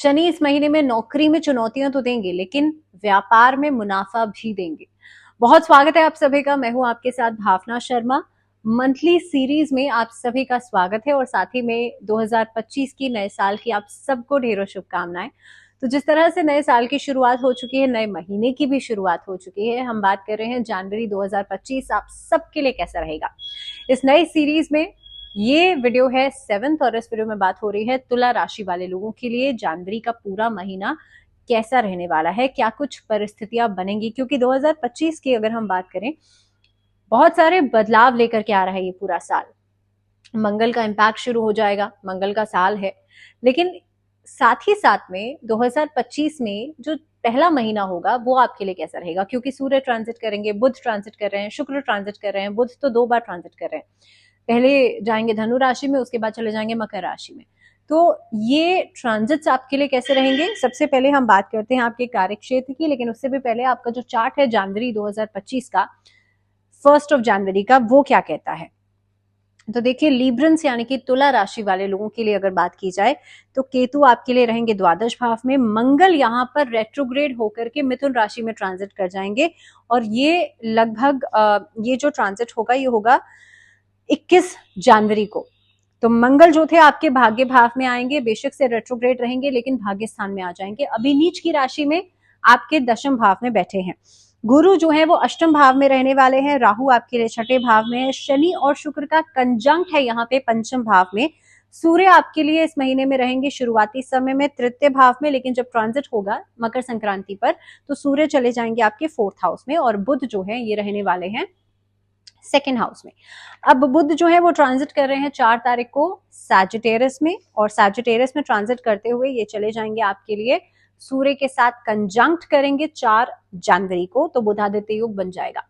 शनि इस महीने में नौकरी में चुनौतियां तो देंगे, लेकिन व्यापार में मुनाफा भी देंगे। बहुत स्वागत है आप सभी का। मैं हूं आपके साथ भावना शर्मा। मंथली सीरीज में आप सभी का स्वागत है और साथ ही में 2025 की नए साल की आप सबको ढेरों शुभकामनाएं। तो जिस तरह से नए साल की शुरुआत हो चुकी है, नए महीने की भी शुरुआत हो चुकी है, हम बात कर रहे हैं जनवरी 2025 आप सबके लिए कैसा रहेगा। इस नई सीरीज में ये वीडियो है 7th और इस वीडियो में बात हो रही है तुला राशि वाले लोगों के लिए जनवरी का पूरा महीना कैसा रहने वाला है, क्या कुछ परिस्थितियां बनेंगी। क्योंकि 2025 की अगर हम बात करें, बहुत सारे बदलाव लेकर के आ रहा है ये पूरा साल। मंगल का इम्पैक्ट शुरू हो जाएगा, मंगल का साल है, लेकिन साथ ही साथ में 2025 में जो पहला महीना होगा वो आपके लिए कैसा रहेगा। क्योंकि सूर्य ट्रांजिट करेंगे, बुध ट्रांजिट कर रहे हैं, शुक्र ट्रांजिट कर रहे हैं, बुध तो 2 बार ट्रांजिट कर रहे हैं। पहले जाएंगे धनु राशि में, उसके बाद चले जाएंगे मकर राशि में। तो ये ट्रांजिट्स आपके लिए कैसे रहेंगे, सबसे पहले हम बात करते हैं आपके कार्यक्षेत्र की। लेकिन उससे भी पहले आपका जो चार्ट है जनवरी 2025 का, 1 जनवरी का, वो क्या कहता है। तो देखिए, लीब्रन्स यानी कि तुला राशि वाले लोगों के लिए अगर बात की जाए तो केतु आपके लिए रहेंगे द्वादश भाव में। मंगल यहाँ पर रेट्रोग्रेड होकर के मिथुन राशि में ट्रांजिट कर जाएंगे और ये लगभग ये जो ट्रांजिट होगा ये होगा 21 जनवरी को। तो मंगल जो थे आपके भाग्य भाव में आएंगे, बेशक से रेट्रोग्रेड रहेंगे लेकिन भाग्य स्थान में आ जाएंगे। अभी नीच की राशि में आपके दशम भाव में बैठे हैं। गुरु जो है वो अष्टम भाव में रहने वाले हैं, राहु आपके लिए छठे भाव में है, शनि और शुक्र का कंजंक्ट है यहाँ पे पंचम भाव में। सूर्य आपके लिए इस महीने में रहेंगे शुरुआती समय में तृतीय भाव में, लेकिन जब ट्रांजिट होगा मकर संक्रांति पर तो सूर्य चले जाएंगे आपके 4th हाउस में और बुध जो है ये रहने वाले हैं 2nd हाउस में। अब बुध जो है वो ट्रांजिट कर रहे हैं 4 तारीख को सैजिटेरियस में, और सैजिटेरियस में ट्रांजिट करते हुए ये चले जाएंगे आपके लिए सूर्य के साथ कंजंक्ट करेंगे 4 जनवरी को, तो बुधादित्य योग बन जाएगा।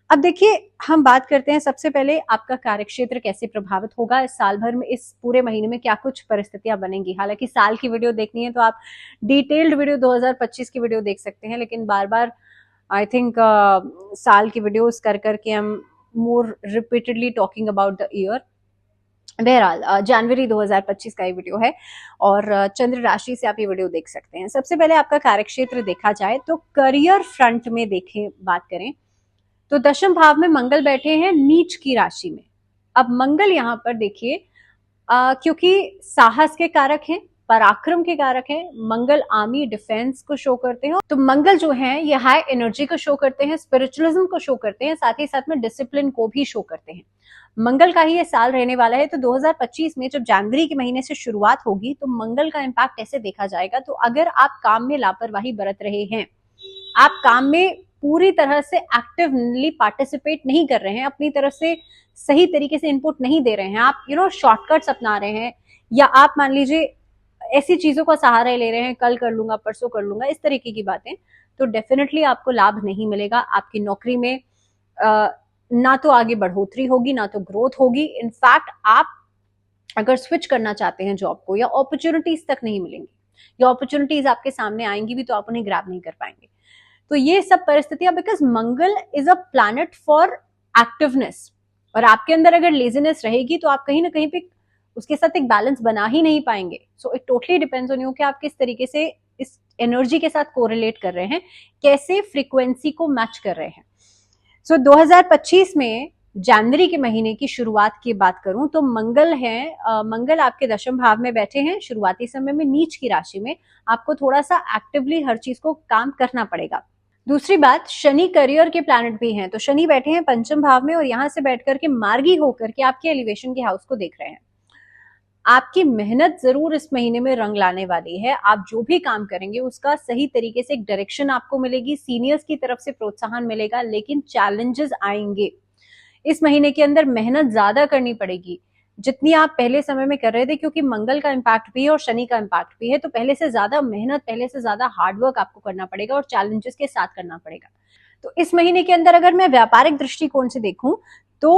अब देखिए, हम बात करते हैं सबसे पहले आपका कार्यक्षेत्र कैसे प्रभावित होगा इस साल भर में, इस पूरे महीने में क्या कुछ परिस्थितियां बनेंगी। हालांकि साल की वीडियो देखनी है तो आप डिटेल्ड वीडियो 2025 की वीडियो देख सकते हैं, लेकिन बार बार आई थिंक साल की वीडियोस कर करके हम more repeatedly talking about the year. बहरहाल जनवरी 2025 का ये वीडियो है और चंद्र राशि से आप ये वीडियो देख सकते हैं। सबसे पहले आपका कार्यक्षेत्र देखा जाए तो करियर फ्रंट में देखें, बात करें तो दशम भाव में मंगल बैठे हैं नीच की राशि में। अब मंगल यहाँ पर देखिए, क्योंकि साहस के कारक हैं, पराक्रम के कारक हैं, मंगल आर्मी डिफेंस को शो करते हैं। तो मंगल जो है ये हाई एनर्जी को शो करते हैं, स्पिरिचुअलिज्म को शो करते हैं, साथ ही साथ में डिसिप्लिन को भी शो करते हैं। मंगल का ही ये साल रहने वाला है। तो 2025 में जब जनवरी के महीने से शुरुआत होगी तो मंगल का इम्पैक्ट ऐसे देखा जाएगा। तो अगर आप काम में लापरवाही बरत रहे हैं, आप काम में पूरी तरह से एक्टिवली पार्टिसिपेट नहीं कर रहे हैं, अपनी तरफ से सही तरीके से इनपुट नहीं दे रहे हैं, आप शॉर्टकट्स अपना रहे हैं, या आप मान लीजिए ऐसी चीजों का सहारा ले रहे हैं, कल कर लूंगा, परसों कर लूंगा, इस तरीके की बातें, तो डेफिनेटली आपको लाभ नहीं मिलेगा। आपकी नौकरी में ना तो आगे बढ़ोतरी होगी, ना तो ग्रोथ होगी। इनफैक्ट आप अगर स्विच करना चाहते हैं जॉब को, या अपॉर्चुनिटीज तक नहीं मिलेंगी, या अपॉर्चुनिटीज आपके सामने आएंगी भी तो आप उन्हें ग्रैब नहीं कर पाएंगे। तो ये सब परिस्थितियां, because Mangal is a planet for activeness, और आपके अंदर अगर लेजीनेस रहेगी तो आप कहीं ना कहीं पे उसके साथ एक बैलेंस बना ही नहीं पाएंगे। So it totally depends on you कि आप किस तरीके से इस एनर्जी के साथ कोरिलेट कर रहे हैं, कैसे फ्रीक्वेंसी को मैच कर रहे हैं। सो 2025 में जनवरी के महीने की शुरुआत की बात करूं तो मंगल है, मंगल आपके दशम भाव में बैठे हैं शुरुआती समय में नीच की राशि में। आपको थोड़ा सा एक्टिवली हर चीज को काम करना पड़ेगा। दूसरी बात, शनि करियर के प्लैनेट भी हैं, तो शनि बैठे हैं पंचम भाव में और यहां से बैठ करके मार्गी होकर के आपके एलिवेशन के हाउस को देख रहे हैं। आपकी मेहनत जरूर इस महीने में रंग लाने वाली है। आप जो भी काम करेंगे उसका सही तरीके से एक डायरेक्शन आपको मिलेगी, सीनियर्स की तरफ से प्रोत्साहन मिलेगा, लेकिन चैलेंजेस आएंगे। इस महीने के अंदर मेहनत ज्यादा करनी पड़ेगी जितनी आप पहले समय में कर रहे थे, क्योंकि मंगल का इम्पैक्ट भी है और शनि का इम्पैक्ट भी है। तो पहले से ज्यादा मेहनत, पहले से ज्यादा हार्डवर्क आपको करना पड़ेगा और चैलेंजेस के साथ करना पड़ेगा। तो इस महीने के अंदर अगर मैं व्यापारिक दृष्टिकोण से देखूं तो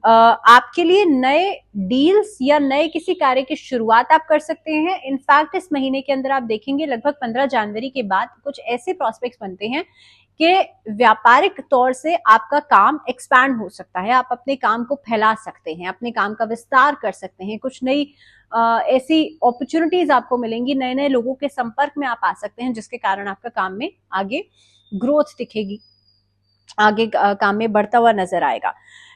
आपके लिए नए डील्स या नए किसी कार्य की शुरुआत आप कर सकते हैं। इनफैक्ट इस महीने के अंदर आप देखेंगे लगभग 15 जनवरी के बाद कुछ ऐसे प्रोस्पेक्ट्स बनते हैं कि व्यापारिक तौर से आपका काम एक्सपैंड हो सकता है, आप अपने काम को फैला सकते हैं, अपने काम का विस्तार कर सकते हैं, कुछ नई ऐसी अपॉर्चुनिटीज आपको मिलेंगी, नए नए लोगों के संपर्क में आप आ सकते हैं, जिसके कारण आपका काम में आगे ग्रोथ दिखेगी, आगे काम में बढ़ता हुआ नजर आएगा।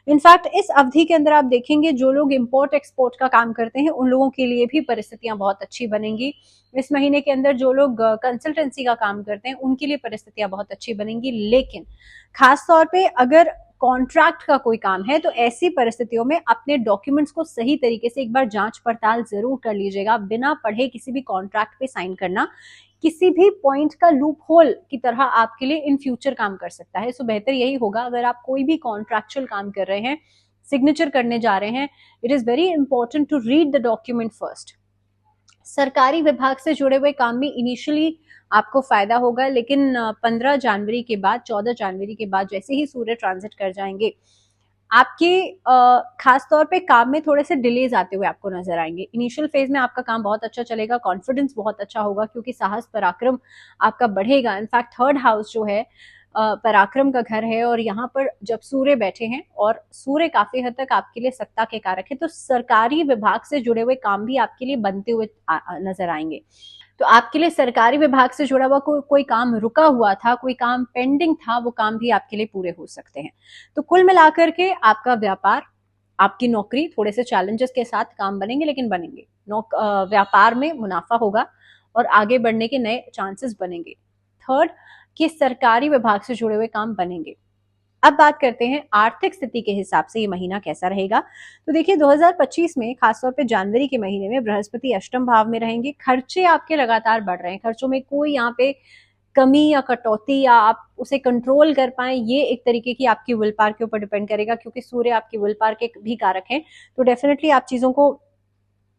इनफैक्ट इस अवधि के अंदर आप देखेंगे जो लोग इंपोर्ट एक्सपोर्ट का काम करते हैं उन लोगों के लिए भी परिस्थितियां बहुत अच्छी बनेंगी। इस महीने के अंदर जो लोग कंसल्टेंसी का काम करते हैं उनके लिए परिस्थितियां बहुत अच्छी बनेंगी, लेकिन खास तौर पे अगर कॉन्ट्रैक्ट का कोई काम है तो ऐसी परिस्थितियों में अपने डॉक्यूमेंट्स को सही तरीके से एक बार जांच पड़ताल जरूर कर लीजिएगा। बिना पढ़े किसी भी कॉन्ट्रैक्ट पे साइन करना किसी भी पॉइंट का लूप होल की तरह आपके लिए इन फ्यूचर काम कर सकता है। सो बेहतर यही होगा, अगर आप कोई भी कॉन्ट्रैक्चुअल काम कर रहे हैं, सिग्नेचर करने जा रहे हैं, it is very important to read the document first. सरकारी विभाग से जुड़े हुए काम में इनिशियली आपको फायदा होगा, लेकिन 15 जनवरी के बाद, 14 जनवरी के बाद जैसे ही सूर्य ट्रांजिट कर जाएंगे, आपके खास तौर पे काम में थोड़े से डिलेज आते हुए आपको नजर आएंगे। इनिशियल फेज में आपका काम बहुत अच्छा चलेगा, कॉन्फिडेंस बहुत अच्छा होगा, क्योंकि साहस पराक्रम आपका बढ़ेगा। इनफैक्ट थर्ड हाउस जो है पराक्रम का घर है, और यहाँ पर जब सूर्य बैठे हैं, और सूर्य काफी हद तक आपके लिए सत्ता के कारक है, तो सरकारी विभाग से जुड़े हुए काम भी आपके लिए बनते हुए नजर आएंगे। तो आपके लिए सरकारी विभाग से जुड़ा हुआ कोई काम रुका हुआ था, कोई काम पेंडिंग था, वो काम भी आपके लिए पूरे हो सकते हैं। तो कुल मिलाकर के आपका व्यापार, आपकी नौकरी थोड़े से चैलेंजेस के साथ काम बनेंगे, लेकिन बनेंगे। व्यापार में मुनाफा होगा और आगे बढ़ने के नए चांसेस बनेंगे। थर्ड, कि सरकारी विभाग से जुड़े हुए काम बनेंगे। अब बात करते हैं आर्थिक स्थिति के हिसाब से ये महीना कैसा रहेगा। तो देखिए 2025 में खासतौर पे जनवरी के महीने में बृहस्पति अष्टम भाव में रहेंगे। खर्चे आपके लगातार बढ़ रहे हैं, खर्चों में कोई यहाँ पे कमी या कटौती या आप उसे कंट्रोल कर पाए, ये एक तरीके की आपकी विल पावर के ऊपर डिपेंड करेगा, क्योंकि सूर्य आपकी विल पावर के भी कारक हैं। तो डेफिनेटली आप चीजों को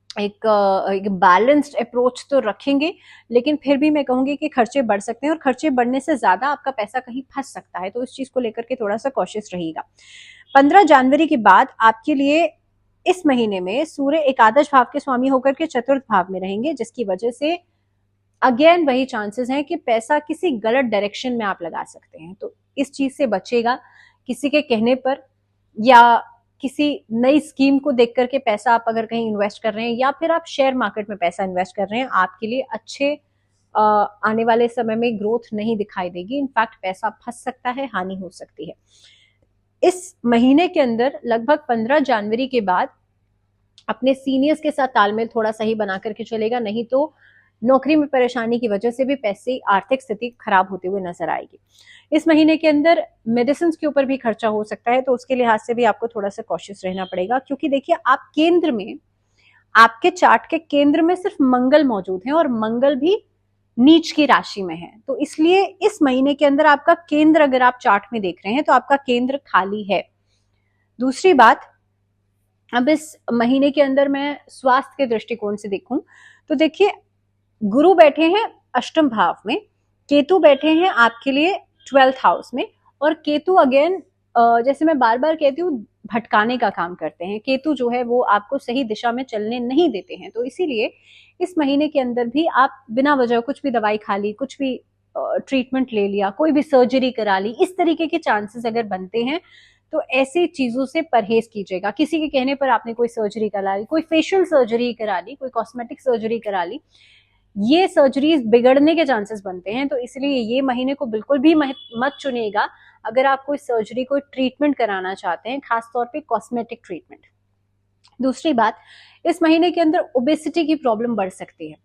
एक बैलेंस्ड अप्रोच तो रखेंगे, लेकिन फिर भी मैं कहूंगी कि खर्चे बढ़ सकते हैं, और खर्चे बढ़ने से ज्यादा आपका पैसा कहीं फंस सकता है, तो इस चीज को लेकर के थोड़ा सा कॉशियस रहिएगा। 15 जनवरी के बाद आपके लिए इस महीने में सूर्य एकादश भाव के स्वामी होकर के चतुर्थ भाव में रहेंगे, जिसकी वजह से अगेन वही चांसेस हैं कि पैसा किसी गलत डायरेक्शन में आप लगा सकते हैं, तो इस चीज से बचेगा। किसी के कहने पर या किसी नई स्कीम को देख करके पैसा आप अगर कहीं इन्वेस्ट कर रहे हैं, या फिर आप शेयर मार्केट में पैसा इन्वेस्ट कर रहे हैं, आपके लिए अच्छे आने वाले समय में ग्रोथ नहीं दिखाई देगी। इनफैक्ट पैसा फंस सकता है, हानि हो सकती है। इस महीने के अंदर लगभग 15 जनवरी के बाद अपने सीनियर्स के साथ तालमेल थोड़ा सही बना करके चलेगा, नहीं तो नौकरी में परेशानी की वजह से भी पैसे, आर्थिक स्थिति खराब होते हुए नजर आएगी। इस महीने के अंदर मेडिसिन के ऊपर भी खर्चा हो सकता है, तो उसके लिहाज से भी आपको थोड़ा सा कॉशियस रहना पड़ेगा, क्योंकि देखिए आप केंद्र में, आपके चार्ट के केंद्र में सिर्फ मंगल मौजूद है, और मंगल भी नीच की राशि में है। तो इसलिए इस महीने के अंदर आपका केंद्र, अगर आप चार्ट में देख रहे हैं तो आपका केंद्र खाली है। दूसरी बात, अब इस महीने के अंदर मैं स्वास्थ्य के दृष्टिकोण से देखूं तो देखिए गुरु बैठे हैं अष्टम भाव में, केतु बैठे हैं आपके लिए 12th हाउस में, और केतु अगेन जैसे मैं बार बार कहती हूँ भटकाने का काम करते हैं। केतु जो है वो आपको सही दिशा में चलने नहीं देते हैं, तो इसीलिए इस महीने के अंदर भी आप बिना वजह कुछ भी दवाई खा ली, कुछ भी ट्रीटमेंट ले लिया, कोई भी सर्जरी करा ली, इस तरीके के चांसेस अगर बनते हैं तो ऐसी चीजों से परहेज कीजिएगा। किसी के कहने पर आपने कोई सर्जरी करा ली, कोई फेशियल सर्जरी करा ली, कोई कॉस्मेटिक सर्जरी करा ली, ये सर्जरीज बिगड़ने के चांसेस बनते हैं, तो इसलिए ये महीने को बिल्कुल भी मत चुनिएगा अगर आप कोई सर्जरी, कोई ट्रीटमेंट कराना चाहते हैं, खासतौर पे कॉस्मेटिक ट्रीटमेंट। दूसरी बात, इस महीने के अंदर ओबेसिटी की प्रॉब्लम बढ़ सकती है,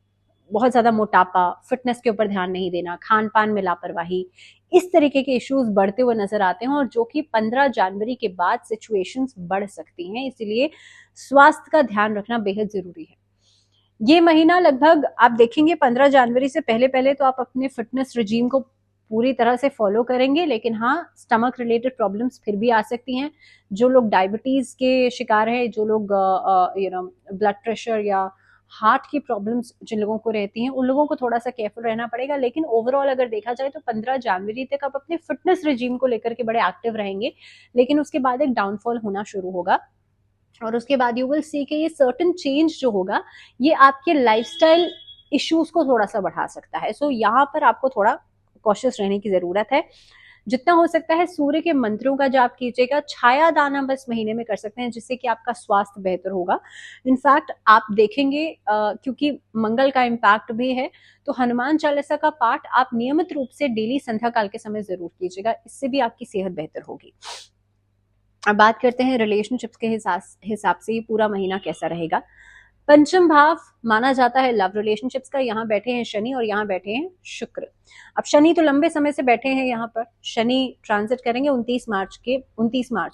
बहुत ज्यादा मोटापा, फिटनेस के ऊपर ध्यान नहीं देना, खान पान में लापरवाही, इस तरीके के इश्यूज बढ़ते हुए नजर आते हैं, और जो कि 15 जनवरी के बाद सिचुएशंस बढ़ सकती हैं, इसलिए स्वास्थ्य का ध्यान रखना बेहद जरूरी है। ये महीना लगभग आप देखेंगे 15 जनवरी से पहले पहले तो आप अपने फिटनेस रिजीम को पूरी तरह से फॉलो करेंगे, लेकिन हाँ स्टमक रिलेटेड प्रॉब्लम्स फिर भी आ सकती हैं। जो लोग डायबिटीज के शिकार हैं, जो लोग ब्लड प्रेशर या हार्ट की प्रॉब्लम्स जिन लोगों को रहती हैं, उन लोगों को थोड़ा सा केयरफुल रहना पड़ेगा। लेकिन ओवरऑल अगर देखा जाए तो 15 जनवरी तक आप अपने फिटनेस रिजीम को लेकर के बड़े एक्टिव रहेंगे, लेकिन उसके बाद एक डाउनफॉल होना शुरू होगा, और उसके बाद यू विल सी कि ये सर्टेन चेंज जो होगा ये आपके लाइफस्टाइल इश्यूज को थोड़ा सा बढ़ा सकता है। सो यहाँ पर आपको थोड़ा कॉशियस रहने की जरूरत है। जितना हो सकता है सूर्य के मंत्रों का जाप कीजिएगा। छाया दान हम इस महीने में कर सकते हैं, जिससे कि आपका स्वास्थ्य बेहतर होगा। इनफैक्ट आप देखेंगे क्योंकि मंगल का इम्पैक्ट भी है, तो हनुमान चालीसा का पाठ आप नियमित रूप से डेली संध्या काल के समय जरूर कीजिएगा, इससे भी आपकी सेहत बेहतर होगी। अब बात करते हैं रिलेशनशिप्स के हिसाब से ये पूरा महीना कैसा रहेगा। पंचम भाव माना जाता है लव रिलेशनशिप्स का। यहाँ बैठे हैं शनि और यहाँ बैठे हैं शुक्र। अब शनि तो लंबे समय से बैठे हैं यहाँ पर, शनि ट्रांजिट करेंगे 29 मार्च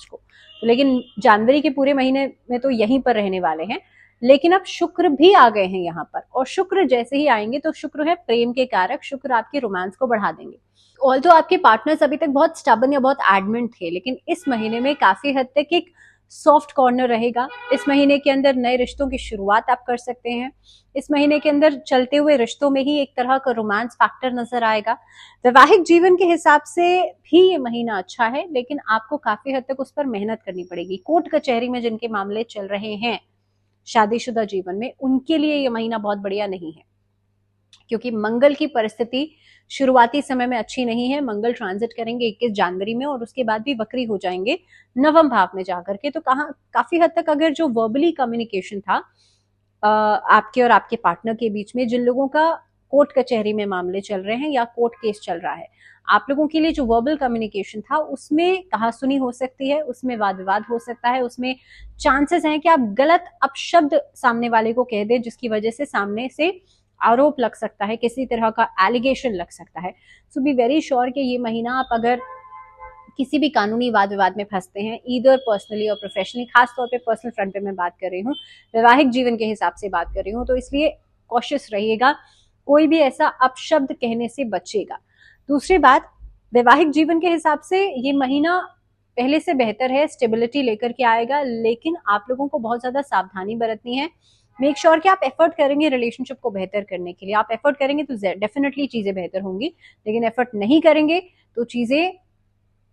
को, तो लेकिन जनवरी के पूरे महीने में तो यहीं पर रहने वाले हैं। लेकिन अब शुक्र भी आ गए हैं यहाँ पर, और शुक्र जैसे ही आएंगे तो शुक्र है प्रेम के कारक, शुक्र आपके रोमांस को बढ़ा देंगे। ऑल्दो आपके पार्टनर्स अभी तक बहुत स्टबन या बहुत एडमेंट थे, लेकिन इस महीने में काफी हद तक एक सॉफ्ट कॉर्नर रहेगा। इस महीने के अंदर नए रिश्तों की शुरुआत आप कर सकते हैं। इस महीने के अंदर चलते हुए रिश्तों में ही एक तरह का रोमांस फैक्टर नजर आएगा। वैवाहिक जीवन के हिसाब से भी ये महीना अच्छा है, लेकिन आपको काफी हद तक उस पर मेहनत करनी पड़ेगी। कोर्ट कचहरी में जिनके मामले चल रहे हैं शादीशुदा जीवन में, उनके लिए ये महीना बहुत बढ़िया नहीं है, क्योंकि मंगल की परिस्थिति शुरुआती समय में अच्छी नहीं है। मंगल ट्रांजिट करेंगे 21 जनवरी में और उसके बाद भी वक्री हो जाएंगे नवम भाव में जाकर के। तो काफी हद तक अगर जो वर्बली कम्युनिकेशन था आपके और आपके पार्टनर के बीच में, जिन लोगों का कोर्ट कचहरी में मामले चल रहे हैं या कोर्ट केस चल रहा है, आप लोगों के लिए जो वर्बल कम्युनिकेशन था उसमें कहासुनी हो सकती है, उसमें वाद विवाद हो सकता है, उसमें चांसेस हैं कि आप गलत अपशब्द सामने वाले को कह दें, जिसकी वजह से सामने से आरोप लग सकता है, किसी तरह का एलिगेशन लग सकता है। सो बी वेरी श्योर कि ये महीना आप अगर किसी भी कानूनी वाद विवाद में फंसते हैं, ईदर पर्सनली और प्रोफेशनली, खासतौर पे पर्सनल फ्रंट पे मैं बात कर रही हूँ, वैवाहिक जीवन के हिसाब से बात कर रही हूँ, तो इसलिए कॉशियस रहिएगा, कोई भी ऐसा अपशब्द कहने से बचेगा। दूसरी बात, वैवाहिक जीवन के हिसाब से ये महीना पहले से बेहतर है, स्टेबिलिटी लेकर के आएगा, लेकिन आप लोगों को बहुत ज्यादा सावधानी बरतनी है। मेक श्योर कि आप एफर्ट करेंगे रिलेशनशिप को बेहतर करने के लिए। आप एफर्ट करेंगे तो डेफिनेटली चीजें बेहतर होंगी, लेकिन एफर्ट नहीं करेंगे तो चीजें,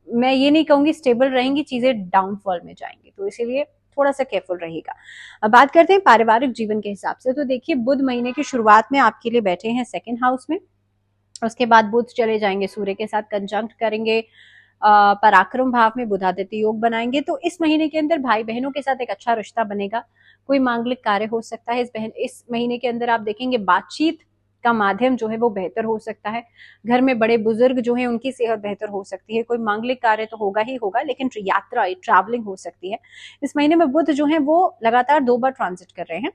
मैं ये नहीं कहूंगी स्टेबल रहेंगी, चीजें डाउनफॉल में जाएंगी। तो इसीलिए थोड़ा सा केयरफुल रहिएगा। अब बात करते हैं पारिवारिक जीवन के हिसाब से। तो देखिए, बुध महीने की शुरुआत में आपके लिए बैठे हैं सेकेंड हाउस में, उसके बाद बुध चले जाएंगे सूर्य के साथ कंजंक्ट करेंगे, पराक्रम भाव में बुधादित्य योग बनाएंगे। तो इस महीने के अंदर भाई बहनों के साथ एक अच्छा रिश्ता बनेगा, कोई मांगलिक कार्य हो सकता है। इस महीने के अंदर आप देखेंगे बातचीत का माध्यम जो है वो बेहतर हो सकता है। घर में बड़े बुजुर्ग जो है उनकी सेहत बेहतर हो सकती है। कोई मांगलिक कार्य तो होगा ही होगा, लेकिन यात्रा ट्रैवलिंग हो सकती है। इस महीने में बुध जो है वो लगातार 2 बार ट्रांजिट कर रहे हैं,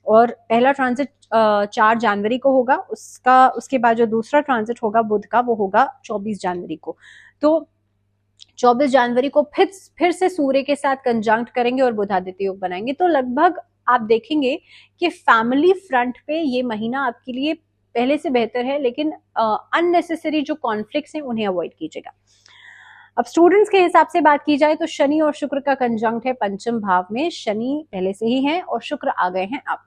और पहला ट्रांजिट 4 जनवरी को होगा, उसके बाद जो दूसरा ट्रांजिट होगा बुध का वो होगा 24 जनवरी को। तो 24 जनवरी को फिर से सूर्य के साथ कंजंक्ट करेंगे और बुधादित्य योग बनाएंगे। तो लगभग आप देखेंगे कि फैमिली फ्रंट पे ये महीना आपके लिए पहले से बेहतर है, लेकिन अननेसेसरी जो कॉन्फ्लिक्ट्स हैं उन्हें अवॉइड कीजिएगा। अब स्टूडेंट्स के हिसाब से बात की जाए तो शनि और शुक्र का कंजंक्ट है पंचम भाव में। शनि पहले से ही है और शुक्र आ गए हैं अब।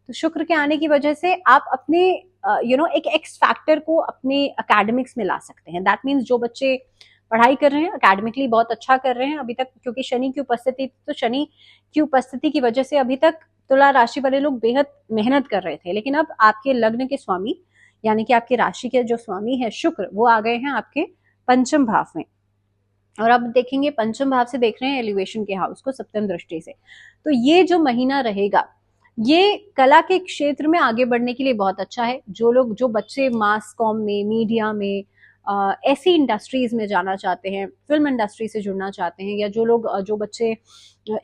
तो शुक्र के आने की वजह से आप अपने एक एक्स फैक्टर को अपने एकेडमिक्स में ला सकते हैं। दैट मीन्स जो बच्चे पढ़ाई कर रहे हैं, एकेडमिकली बहुत अच्छा कर रहे हैं अभी तक, क्योंकि शनि की उपस्थिति, तो शनि की उपस्थिति की वजह से अभी तक तुला राशि वाले लोग बेहद मेहनत कर रहे थे, लेकिन अब आपके लग्न के स्वामी यानी कि आपकी राशि के जो स्वामी है शुक्र, वो आ गए हैं आपके पंचम भाव में। और अब देखेंगे पंचम भाव से देख रहे हैं एलिवेशन के हाउस को सप्तम दृष्टि से। तो ये जो महीना रहेगा ये कला के क्षेत्र में आगे बढ़ने के लिए बहुत अच्छा है। जो बच्चे मास कॉम में, मीडिया में, ऐसी इंडस्ट्रीज में जाना चाहते हैं, फिल्म इंडस्ट्री से जुड़ना चाहते हैं, या जो बच्चे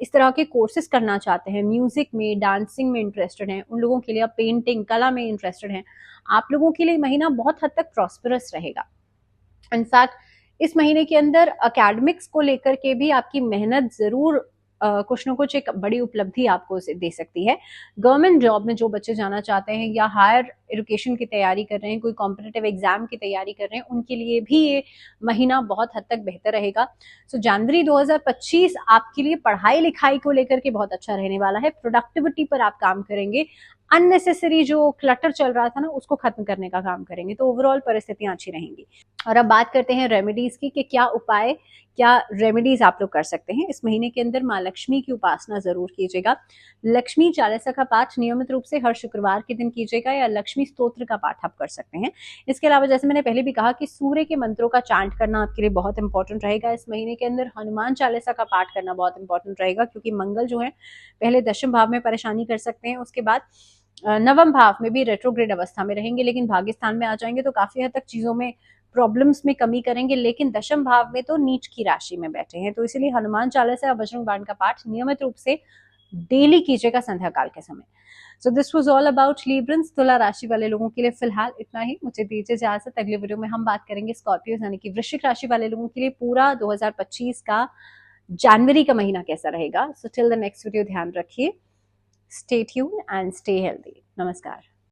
इस तरह के कोर्सेज करना चाहते हैं, म्यूजिक में, डांसिंग में इंटरेस्टेड हैं, उन लोगों के लिए, पेंटिंग कला में इंटरेस्टेड हैं, आप लोगों के लिए महीना बहुत हद तक प्रॉस्परस रहेगा। इनफैक्ट इस महीने के अंदर एकेडमिक्स को लेकर के भी आपकी मेहनत जरूर कुछ न कुछ एक बड़ी उपलब्धि आपको दे सकती है। गवर्नमेंट जॉब में जो बच्चे जाना चाहते हैं या हायर एजुकेशन की तैयारी कर रहे हैं, कोई कॉम्पिटिटिव एग्जाम की तैयारी कर रहे हैं, उनके लिए भी ये महीना बहुत हद तक बेहतर रहेगा। सो जनवरी 2025 आपके लिए पढ़ाई लिखाई को लेकर के बहुत अच्छा रहने वाला है। प्रोडक्टिविटी पर आप काम करेंगे, अननेसेसरी जो क्लटर चल रहा था ना उसको खत्म करने का काम करेंगे, तो ओवरऑल परिस्थितियां अच्छी रहेंगी। और अब बात करते हैं रेमेडीज की कि क्या उपाय, क्या रेमेडीज आप लोग कर सकते हैं। इस महीने के अंदर माँ लक्ष्मी की उपासना जरूर कीजिएगा। लक्ष्मी चालीसा का पाठ नियमित रूप से हर शुक्रवार के दिन कीजिएगा, या लक्ष्मी स्तोत्र का पाठ आप कर सकते हैं। इसके अलावा जैसे मैंने पहले भी कहा कि सूर्य के मंत्रों का चांट करना आपके लिए बहुत इंपॉर्टेंट रहेगा। इस महीने के अंदर हनुमान चालीसा का पाठ करना बहुत इंपॉर्टेंट रहेगा, क्योंकि मंगल जो है पहले दशम भाव में परेशानी कर सकते हैं, उसके बाद नवम भाव में भी रेट्रोग्रेड अवस्था में रहेंगे, लेकिन भाग्यस्थान में आ जाएंगे तो काफी हद तक चीजों में प्रॉब्लम्स में कमी करेंगे। लेकिन दशम भाव में तो नीच की राशि में बैठे हैं, तो इसीलिए हनुमान चालीसा या बजरंग बाण का पाठ नियमित रूप से डेली कीजिएगा संध्या काल के समय। So this was all about Librans. तुला राशि वाले लोगों के लिए फिलहाल इतना ही। मुझे दीजिए इजाजत। अगले वीडियो में हम बात करेंगे स्कॉर्पियो यानी कि वृश्चिक राशि वाले लोगों के लिए पूरा 2025 का जनवरी का महीना कैसा रहेगा। So till the next video ध्यान रखिए, stay tuned and stay healthy. नमस्कार।